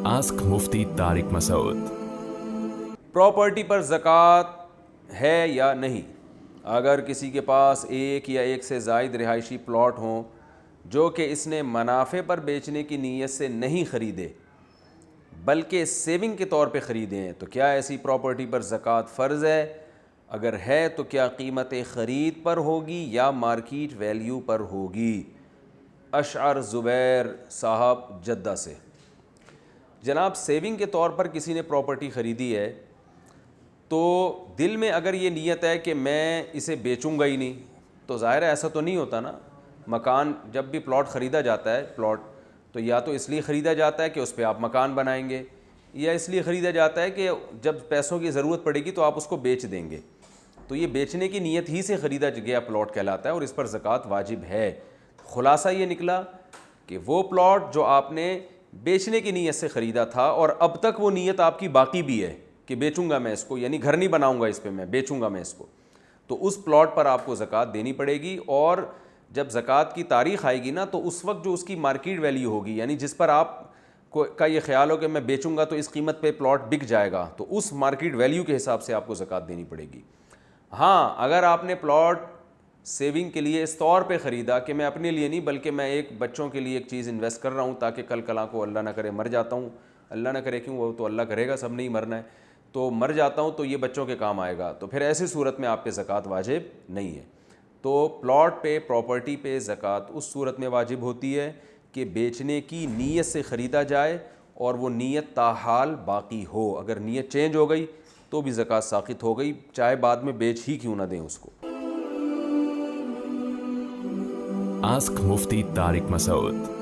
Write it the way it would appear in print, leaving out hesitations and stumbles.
Ask मुफ्ती Tariq Masood. Property पर ज़कात है या नहीं? अगर किसी के पास एक या एक से ज़ायद रिहायशी प्लॉट हों जो कि इसने मुनाफे पर बेचने की नीयत से नहीं ख़रीदे बल्कि सेविंग के तौर पे ख़रीदे हैं, तो क्या ऐसी प्रॉपर्टी पर ज़कात फ़र्ज़ है? अगर है तो क्या कीमत ख़रीद पर होगी या मार्केट वैल्यू पर होगी? अशअर ज़ुबैर साहब जद्दा से। जनाब, सेविंग के तौर पर किसी ने प्रॉपर्टी ख़रीदी है तो दिल में अगर ये नीयत है कि मैं इसे बेचूंगा ही नहीं, तो ज़ाहिर है ऐसा तो नहीं होता ना। मकान जब भी प्लॉट ख़रीदा जाता है, प्लॉट तो या तो इसलिए ख़रीदा जाता है कि उस पर आप मकान बनाएंगे, या इसलिए ख़रीदा जाता है कि जब पैसों की ज़रूरत पड़ेगी तो आप उसको बेच देंगे। तो ये बेचने की नीयत ही से ख़रीदा गया प्लॉट कहलाता है और इस पर ज़कात वाजिब है। ख़ुलासा ये निकला कि वो प्लॉट जो आपने बेचने की नीयत से ख़रीदा था और अब तक वो नीयत आपकी बाकी भी है कि बेचूंगा मैं इसको, यानी घर नहीं बनाऊंगा इस पे, मैं बेचूंगा मैं इसको, तो उस प्लॉट पर आपको ज़कात देनी पड़ेगी। और जब ज़कात की तारीख़ आएगी ना, तो उस वक्त जो उसकी मार्केट वैल्यू होगी, यानी जिस पर आप का ये ख्याल हो कि मैं बेचूंगा तो इस कीमत पे प्लॉट बिक जाएगा, तो उस मार्केट वैल्यू के हिसाब से आपको ज़कात देनी पड़ेगी। हाँ, अगर आपने प्लॉट सेविंग के लिए इस तौर पे ख़रीदा कि मैं अपने लिए नहीं बल्कि मैं एक बच्चों के लिए एक चीज़ इन्वेस्ट कर रहा हूँ ताकि कल कला को अल्लाह ना करे मर जाता हूँ, अल्लाह ना करे क्यों, वो तो अल्लाह करेगा, सब नहीं मरना है, तो मर जाता हूँ तो ये बच्चों के काम आएगा, तो फिर ऐसी सूरत में आप पे ज़कात वाजिब नहीं है। तो प्लॉट पे, प्रॉपर्टी पे ज़कात उस सूरत में वाजिब होती है कि बेचने की नीयत से ख़रीदा जाए और वो नीयत ताहाल बाकी हो। अगर नीयत चेंज हो गई तो भी ज़कात साक़ित हो गई, चाहे बाद में बेच ही क्यों ना दें उसको। आस्क मुफ्ती तारिक मसूद।